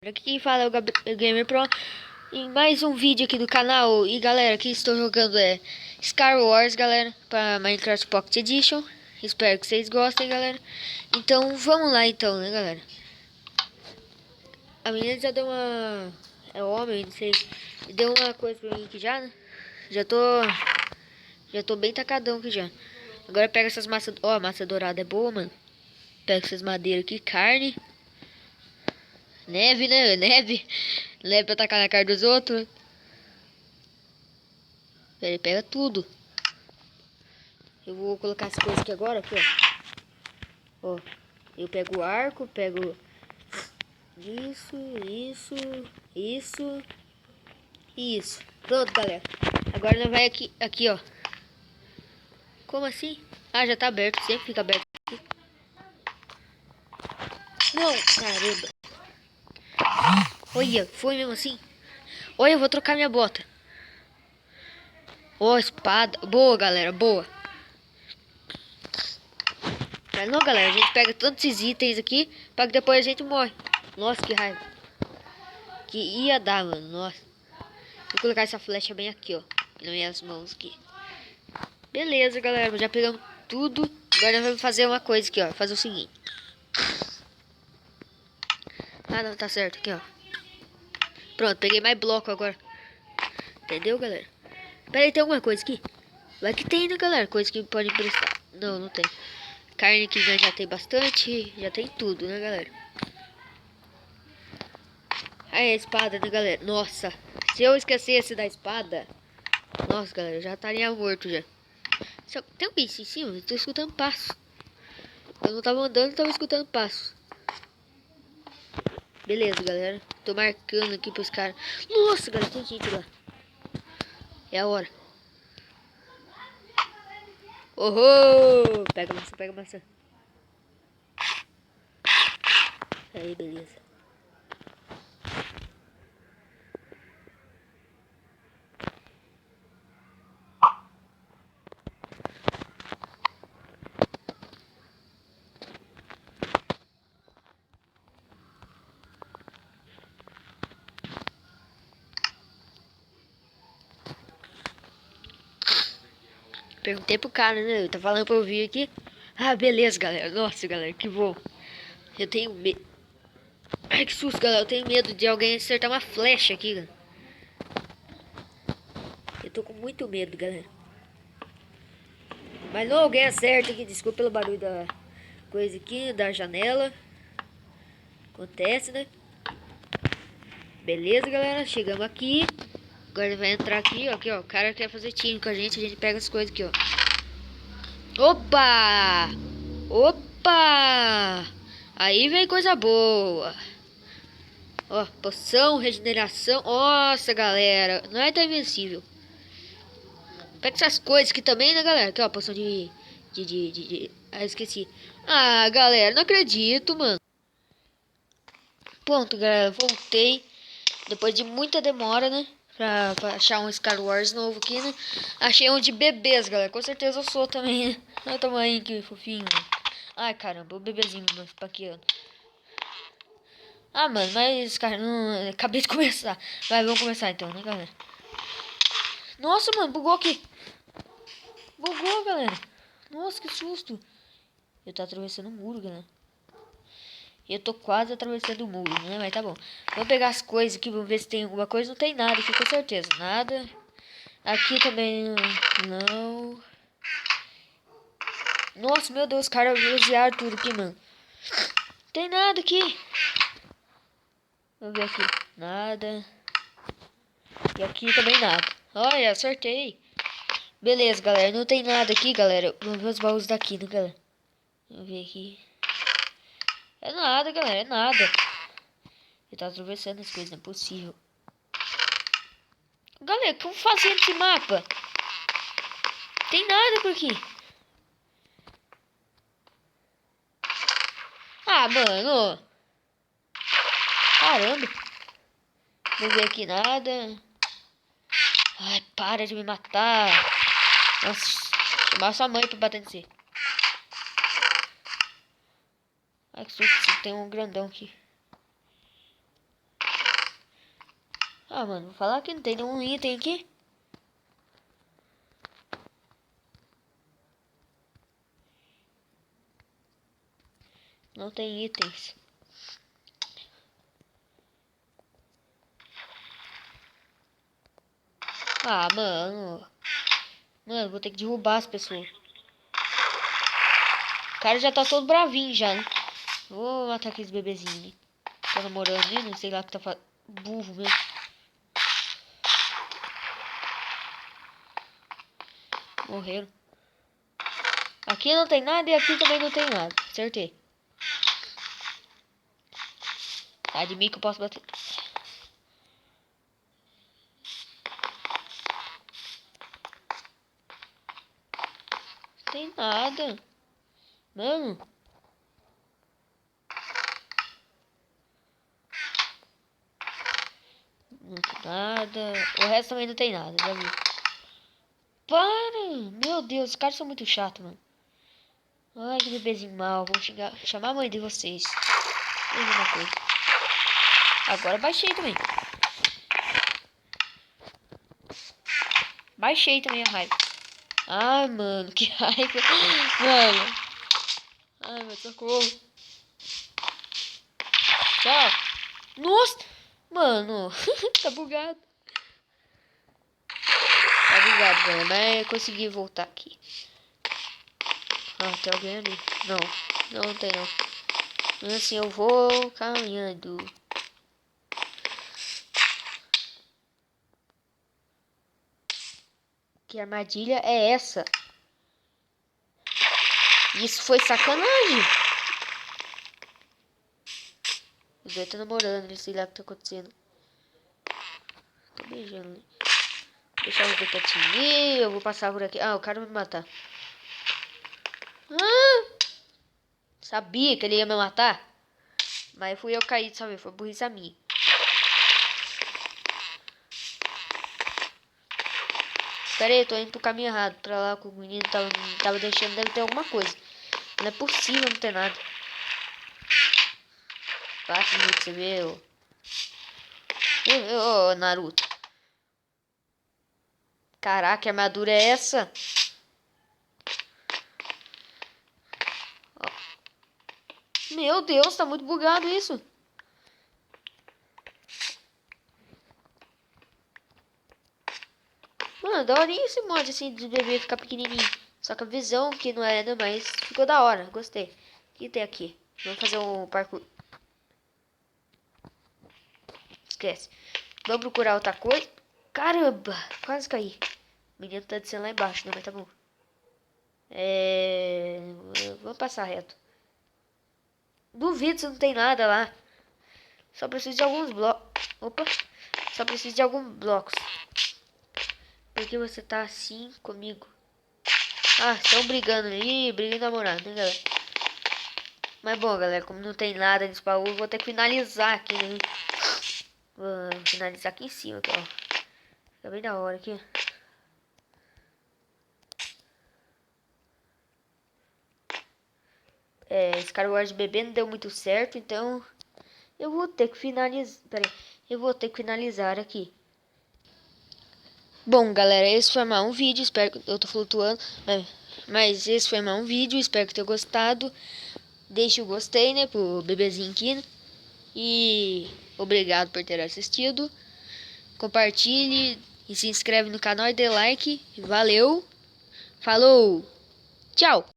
Aqui quem fala é o Gamer Pro em mais um vídeo aqui do canal. E galera, aqui estou jogando Star Wars, galera, para Minecraft Pocket Edition. Espero que vocês gostem, galera. Então vamos lá então, né, galera. A menina já deu uma... É homem, não sei. Deu uma coisa pra mim aqui já, né? Já tô bem tacadão aqui já. Agora pega essas massas... Ó, a massa dourada é boa, mano. Pega essas madeiras aqui, carne. Neve, né? Neve. Neve pra tacar na cara dos outros. Ele pega tudo. Eu vou colocar as coisas aqui agora, aqui, ó. Ó, eu pego o arco, pego isso, isso e isso. Pronto, galera. Agora nós vai aqui, ó. Como assim? Ah, já tá aberto, sempre fica aberto aqui. Não, caramba. Olha, foi mesmo assim. Olha, eu vou trocar minha bota. Ó, espada. Boa, galera, boa. Mas não, galera, a gente pega todos esses itens aqui para que depois a gente morre. Nossa, que raiva. Que ia dar, mano, nossa. Vou colocar essa flecha bem aqui, ó. Nas minhas mãos aqui. Beleza, galera, já pegamos tudo. Agora nós vamos fazer uma coisa aqui, ó. Fazer o seguinte. Ah, não, tá certo, aqui, ó. Pronto, peguei mais bloco agora. Entendeu, galera? Pera aí, tem alguma coisa aqui? Vai que tem, né, galera? Coisa que pode emprestar. Não, não tem. Carne aqui já tem bastante. Já tem tudo, né, galera? Aí a espada, né, galera? Nossa, se eu esquecesse da espada... Nossa, galera, eu já estaria morto já. Tem um bicho em cima? Eu tô escutando passo. Eu não tava andando, tava escutando passo. Beleza, galera. Tô marcando aqui pros caras. Nossa, galera, tem gente lá. É a hora. Oh! Pega a maçã, pega a maçã. Aí, beleza. Perguntei pro cara, né? Tá falando pra eu vir aqui. Ah, beleza, galera. Nossa, galera, que bom. Eu tenho medo. Ai, que susto, galera. Eu tenho medo de alguém acertar uma flecha aqui, galera. Eu tô com muito medo, galera. Mas não alguém acerta aqui. Desculpa pelo barulho da coisa aqui, da janela. Acontece, né? Beleza, galera. Chegamos aqui. Agora ele vai entrar aqui, ó. Aqui, ó. O cara quer fazer time com a gente pega as coisas aqui, ó. Opa! Opa! Aí vem coisa boa. Ó, poção, regeneração. Nossa, galera. Não é tão invencível. Pega essas coisas aqui também, né, galera? Aqui, ó. Poção Ah, esqueci. Ah, galera. Não acredito, mano. Pronto, galera. Voltei. Depois de muita demora, né? Pra achar um Star Wars novo aqui, né? Achei um de bebês, galera. Com certeza eu sou também, né? Olha o tamanho que fofinho, mano. Ai, caramba. O bebezinho me esfaqueando. Ah, mano, mas, cara, não... Acabei de começar. Vai, vamos começar então, né, galera? Nossa, mano, bugou aqui. Bugou, galera. Nossa, que susto. Eu tô atravessando o muro, galera. Eu tô quase atravessando o muro, né? Mas tá bom. Vamos pegar as coisas aqui, vamos ver se tem alguma coisa. Não tem nada aqui, com certeza. Nada. Aqui também não. Nossa, meu Deus, os caras usaram tudo aqui, mano. Tem nada aqui. Vamos ver aqui. Nada. E aqui também nada. Olha, acertei. Beleza, galera. Não tem nada aqui, galera. Vamos ver os baús daqui, né, galera? Vamos ver aqui. É nada, galera. É nada. Ele tá atravessando as coisas. Não é possível. Galera, como fazer esse mapa? Tem nada por aqui. Ah, mano. Caramba. Não ver aqui nada. Ai, para de me matar. Nossa, chamar sua mãe pra bater em você. Ai, que susto, tem um grandão aqui. Ah, mano, vou falar que não tem nenhum item aqui. Não tem itens. Ah, mano. Mano, vou ter que derrubar as pessoas. O cara já tá todo bravinho já, né? Vou matar aqueles bebezinhos, né? Tá namorando ali, não sei lá o que tá fazendo. Burro mesmo. Morreram. Aqui não tem nada e aqui também não tem nada. Acertei. Tá de mim que eu posso bater. Não tem nada. Mano. Não tem nada. O resto também não tem nada, já vi. Para! Meu Deus, os caras são muito chatos, mano. Ai, que bebezinho mal. Vou chamar a mãe de vocês. Uma coisa. Agora baixei também. Baixei também a raiva. Ai, mano, que raiva. Mano. Ai, meu socorro. Tchau. Nossa. Mano. Tá bugado. Tá bugado, galera. Mas eu consegui voltar aqui. Ah, tem alguém ali. Não, não tem não. Assim eu vou caminhando. Que armadilha é essa? Isso foi sacanagem. Os dois estão namorando, não sei lá o que tá acontecendo. Tô beijando, né? Deixar os dois quietinhos. Eu vou passar por aqui. Ah, o cara vai me matar. Ah! Sabia que ele ia me matar. Mas fui eu cair, sabe? Foi burrice a minha. Pera aí, eu tô indo pro caminho errado. Pra lá que o menino tava deixando, deve ter alguma coisa. Não é possível não ter nada. Bate no que você vê, ô Naruto. Caraca, que armadura é essa? Meu Deus, tá muito bugado isso. Mano, da horinha esse mod assim de bebê ficar pequenininho. Só que a visão que não é, né? Mas ficou da hora, gostei. O que tem aqui? Vamos fazer um parkour. Esquece. Vamos procurar outra coisa. Caramba, quase caí. O menino tá descendo lá embaixo, né? Mas tá bom. Vamos passar reto. Duvido se não tem nada lá. Só preciso de alguns blocos. Opa. Só preciso de alguns blocos. Por que você tá assim comigo? Ah, estão brigando ali. Briguem namorado, né, galera? Mas bom, galera, como não tem nada nesse baú, eu vou ter que finalizar aqui, né? Vou finalizar aqui em cima, aqui, ó. Fica bem da hora aqui. Star Wars bebê não deu muito certo, então eu vou ter que finalizar. Pera aí, eu vou ter que finalizar aqui. Bom, galera, esse foi mais um vídeo. Espero que eu tô flutuando, mas esse foi mais um vídeo. Espero que tenham gostado. Deixe o gostei, né, pro bebezinho aqui. E obrigado por ter assistido. Compartilhe e se inscreve no canal e dê like. Valeu, falou, tchau.